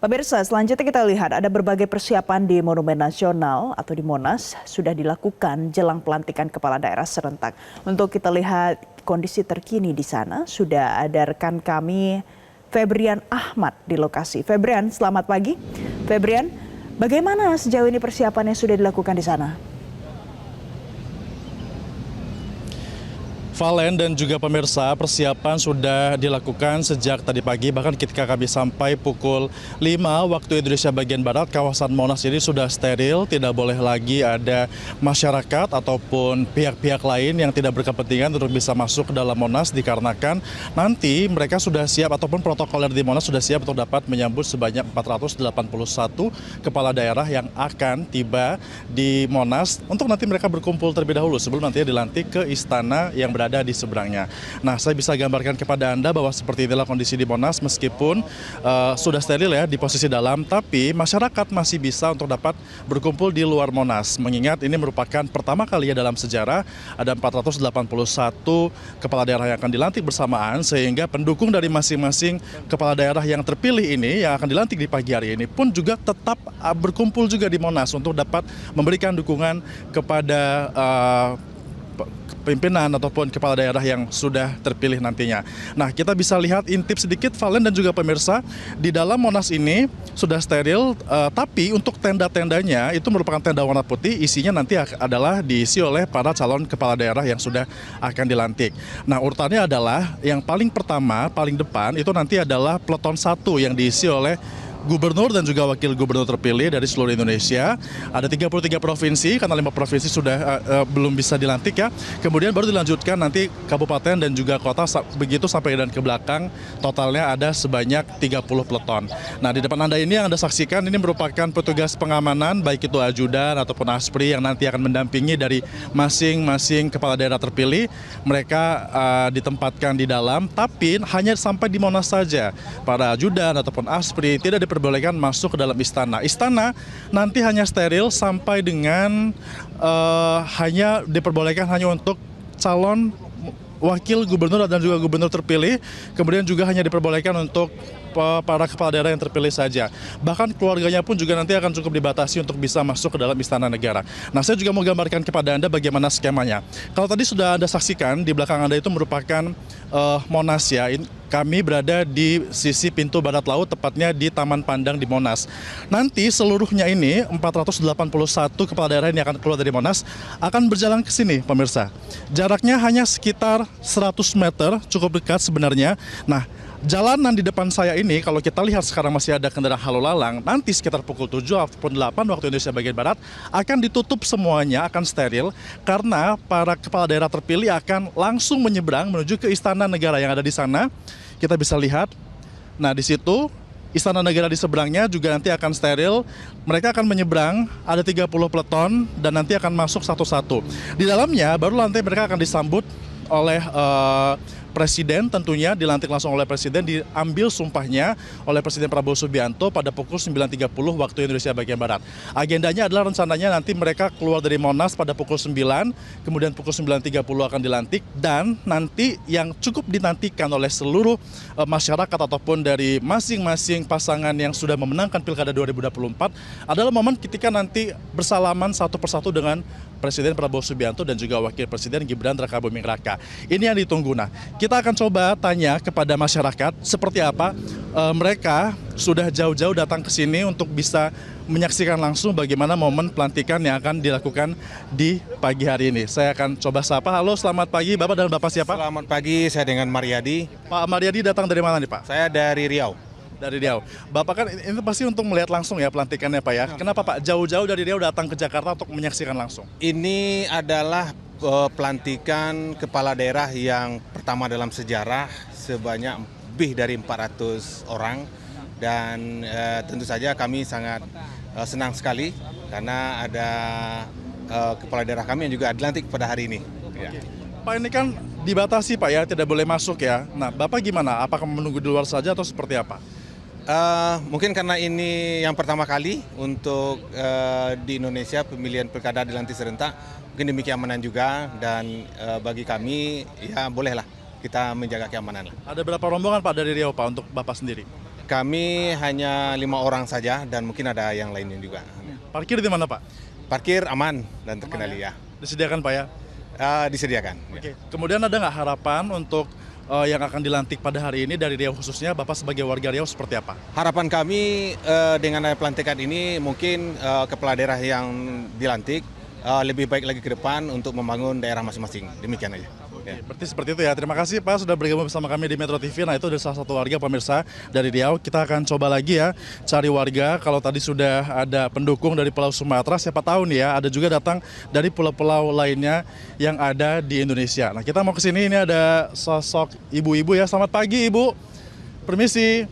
Pemirsa, selanjutnya kita lihat ada berbagai persiapan di Monumen Nasional atau di Monas sudah dilakukan jelang pelantikan kepala daerah serentak. Untuk kita lihat kondisi terkini di sana, sudah ada rekan kami Febrian Ahmad di lokasi. Febrian, selamat pagi. Febrian, bagaimana sejauh ini persiapan yang sudah dilakukan di sana? Valen dan juga pemirsa, persiapan sudah dilakukan sejak tadi pagi, bahkan ketika kami sampai pukul 5 waktu Indonesia bagian Barat, kawasan Monas ini sudah steril, tidak boleh lagi ada masyarakat ataupun pihak-pihak lain yang tidak berkepentingan untuk bisa masuk ke dalam Monas, dikarenakan nanti mereka sudah siap ataupun protokoler di Monas sudah siap untuk dapat menyambut sebanyak 481 kepala daerah yang akan tiba di Monas untuk nanti mereka berkumpul terlebih dahulu sebelum nantinya dilantik ke istana yang berada di seberangnya. Nah, saya bisa gambarkan kepada Anda bahwa seperti inilah kondisi di Monas meskipun sudah steril ya di posisi dalam, tapi masyarakat masih bisa untuk dapat berkumpul di luar Monas. Mengingat ini merupakan pertama kali ya dalam sejarah ada 481 kepala daerah yang akan dilantik bersamaan, sehingga pendukung dari masing-masing kepala daerah yang terpilih ini yang akan dilantik di pagi hari ini pun juga tetap berkumpul juga di Monas untuk dapat memberikan dukungan kepada pimpinan ataupun kepala daerah yang sudah terpilih nantinya. Nah, kita bisa lihat intip sedikit Valen dan juga pemirsa, di dalam Monas ini sudah steril, tapi untuk tenda-tendanya itu merupakan tenda warna putih, isinya nanti adalah diisi oleh para calon kepala daerah yang sudah akan dilantik. Nah, urutannya adalah yang paling pertama, paling depan itu nanti adalah peleton 1 yang diisi oleh gubernur dan juga wakil gubernur terpilih dari seluruh Indonesia. Ada 33 provinsi, karena 5 provinsi sudah belum bisa dilantik ya. Kemudian baru dilanjutkan nanti kabupaten dan juga kota, begitu sampai dan ke belakang, totalnya ada sebanyak 30 peleton. Nah, di depan Anda ini yang Anda saksikan ini merupakan petugas pengamanan, baik itu ajudan ataupun aspri yang nanti akan mendampingi dari masing-masing kepala daerah terpilih. Mereka ditempatkan di dalam, tapi hanya sampai di Monas saja. Para ajudan ataupun aspri tidak diperbolehkan masuk ke dalam istana. Istana nanti hanya steril sampai dengan hanya diperbolehkan hanya untuk calon wakil gubernur dan juga gubernur terpilih, kemudian juga hanya diperbolehkan untuk para kepala daerah yang terpilih saja. Bahkan keluarganya pun juga nanti akan cukup dibatasi untuk bisa masuk ke dalam istana negara. Nah, saya juga mau gambarkan kepada Anda bagaimana skemanya. Kalau tadi sudah Anda saksikan, di belakang Anda itu merupakan Monas ya. Kami berada di sisi pintu barat laut, tepatnya di Taman Pandang di Monas. Nanti seluruhnya ini 481 kepala daerah yang akan keluar dari Monas akan berjalan ke sini, pemirsa. Jaraknya hanya sekitar 100 meter, cukup dekat sebenarnya. Nah, jalanan di depan saya ini, kalau kita lihat sekarang masih ada kendaraan lalu lalang, nanti sekitar pukul 7 ataupun 8 waktu Indonesia bagian Barat akan ditutup semuanya, akan steril, karena para kepala daerah terpilih akan langsung menyeberang menuju ke istana negara yang ada di sana. Kita bisa lihat, nah di situ istana negara di seberangnya juga nanti akan steril. Mereka akan menyeberang, ada 30 peleton dan nanti akan masuk satu-satu. Di dalamnya baru nanti mereka akan disambut oleh Presiden, tentunya dilantik langsung oleh Presiden, diambil sumpahnya oleh Presiden Prabowo Subianto pada pukul 9.30 waktu Indonesia bagian Barat. Agendanya adalah rencananya nanti mereka keluar dari Monas pada pukul 9, kemudian pukul 9.30 akan dilantik, dan nanti yang cukup dinantikan oleh seluruh masyarakat ataupun dari masing-masing pasangan yang sudah memenangkan Pilkada 2024 adalah momen ketika nanti bersalaman satu persatu dengan Presiden Prabowo Subianto dan juga Wakil Presiden Gibran Rakabuming Raka. Ini yang ditunggu. Nah, kita akan coba tanya kepada masyarakat seperti apa mereka sudah jauh-jauh datang ke sini untuk bisa menyaksikan langsung bagaimana momen pelantikan yang akan dilakukan di pagi hari ini. Saya akan coba sapa. Halo, selamat pagi. Bapak dan Bapak siapa? Selamat pagi, saya dengan Mariadi. Pak Mariadi datang dari mana nih, Pak? Saya dari Riau. Dari Riau. Bapak kan ini pasti untuk melihat langsung ya pelantikannya, Pak ya. Kenapa Pak jauh-jauh dari Riau datang ke Jakarta untuk menyaksikan langsung? Ini adalah pelantikan kepala daerah yang pertama dalam sejarah, sebanyak lebih dari 400 orang. Dan tentu saja kami sangat senang sekali karena ada kepala daerah kami yang juga dilantik pada hari ini. Ya. Pak, ini kan dibatasi Pak ya, tidak boleh masuk ya. Nah, Bapak gimana? Apakah menunggu di luar saja atau seperti apa? Mungkin karena ini yang pertama kali untuk di Indonesia pemilihan pilkada dilantik serentak, mungkin demi keamanan juga, dan bagi kami ya bolehlah kita menjaga keamanan. Ada berapa rombongan Pak dari Riau Pak untuk Bapak sendiri? Kami hanya 5 orang saja dan mungkin ada yang lainnya juga. Parkir di mana Pak? Parkir aman dan terkendali ya. Disediakan Pak ya? Disediakan. Oke. Kemudian ada nggak harapan untuk yang akan dilantik pada hari ini dari Riau khususnya, Bapak sebagai warga Riau seperti apa? Harapan kami dengan ada pelantikan ini mungkin kepala daerah yang dilantik lebih baik lagi ke depan untuk membangun daerah masing-masing. Demikian aja. Ya. Berarti seperti itu ya. Terima kasih Pak sudah bergabung bersama kami di Metro TV. Nah itu dari salah satu warga pemirsa dari Riau. Kita akan coba lagi ya cari warga. Kalau tadi sudah ada pendukung dari Pulau Sumatera, siapa tahu nih ya ada juga datang dari pulau-pulau lainnya yang ada di Indonesia. Nah kita mau ke sini, ini ada sosok ibu-ibu ya. Selamat pagi Ibu. Permisi.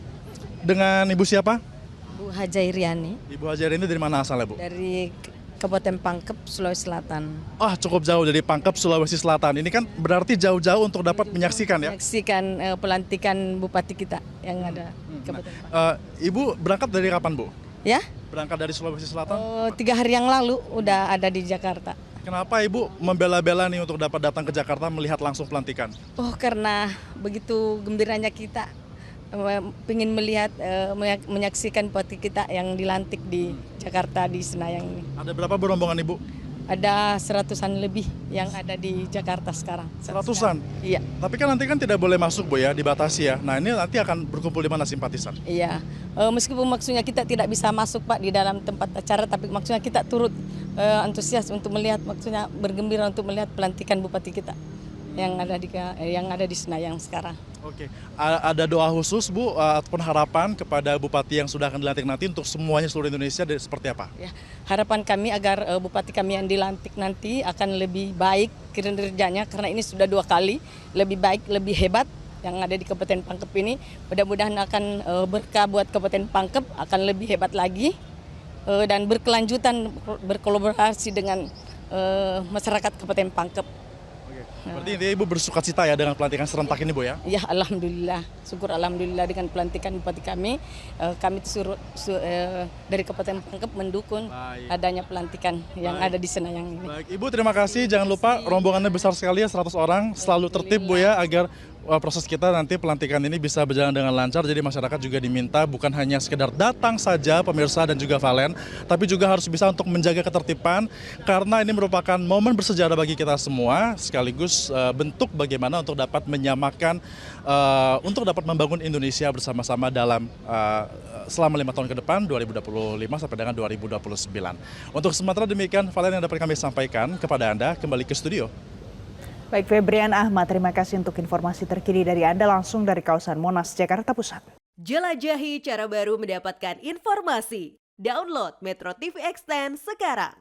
Dengan Ibu siapa? Bu Hajairiani Ibu Hajar ini dari mana asalnya Bu? dari Kabupaten Pangkep, Sulawesi Selatan. Ah cukup jauh dari Pangkep, Sulawesi Selatan. Ini kan berarti jauh-jauh untuk dapat menyaksikan ya? Menyaksikan pelantikan bupati kita yang ada di Kabupaten Pangkep. Ibu berangkat dari kapan Bu? Ya, Berangkat dari Sulawesi Selatan? 3 hari yang lalu udah ada di Jakarta. Kenapa Ibu membela-bela nih untuk dapat datang ke Jakarta melihat langsung pelantikan? Oh, karena begitu gembiranya kita ingin melihat menyaksikan bupati kita yang dilantik di Jakarta di Senayan ini. Ada berapa berombongan Ibu? Ada 100-an lebih yang ada di Jakarta sekarang. 100-an? Iya. Tapi kan nanti kan tidak boleh masuk Bu ya, dibatasi ya. Nah ini nanti akan berkumpul di mana simpatisan? Iya, meskipun maksudnya kita tidak bisa masuk Pak di dalam tempat acara, tapi maksudnya kita turut antusias untuk melihat, maksudnya bergembira untuk melihat pelantikan bupati kita yang ada di Senayan sekarang. Oke, ada doa khusus Bu ataupun harapan kepada bupati yang sudah akan dilantik nanti untuk semuanya seluruh Indonesia seperti apa? Ya, harapan kami agar bupati kami yang dilantik nanti akan lebih baik kinerjanya karena ini sudah 2 kali lebih baik, lebih hebat yang ada di Kabupaten Pangkep ini. Mudah-mudahan akan berkah buat Kabupaten Pangkep, akan lebih hebat lagi dan berkelanjutan berkolaborasi dengan masyarakat Kabupaten Pangkep. Berarti intinya Ibu bersuka cita ya dengan pelantikan serentak ini Bu ya? Ya, alhamdulillah, syukur alhamdulillah dengan pelantikan bupati kami. Kami dari Kabupaten Pangkep mendukung adanya pelantikan yang ada di Senayan ini. Baik, Ibu terima kasih. Jangan lupa rombongannya besar sekali ya, 100 orang. Selalu tertib Bu ya, agar proses kita nanti pelantikan ini bisa berjalan dengan lancar. Jadi masyarakat juga diminta bukan hanya sekedar datang saja pemirsa dan juga Valen, tapi juga harus bisa untuk menjaga ketertiban karena ini merupakan momen bersejarah bagi kita semua, sekaligus bentuk bagaimana untuk dapat menyamakan, untuk dapat membangun Indonesia bersama-sama dalam selama 5 tahun ke depan, 2025 sampai dengan 2029. Untuk sementara demikian Valen yang dapat kami sampaikan kepada Anda. Kembali ke studio. Baik, Febrian Ahmad, terima kasih untuk informasi terkini dari Anda langsung dari kawasan Monas, Jakarta Pusat. Jelajahi cara baru mendapatkan informasi. Download Metro TV Extend sekarang.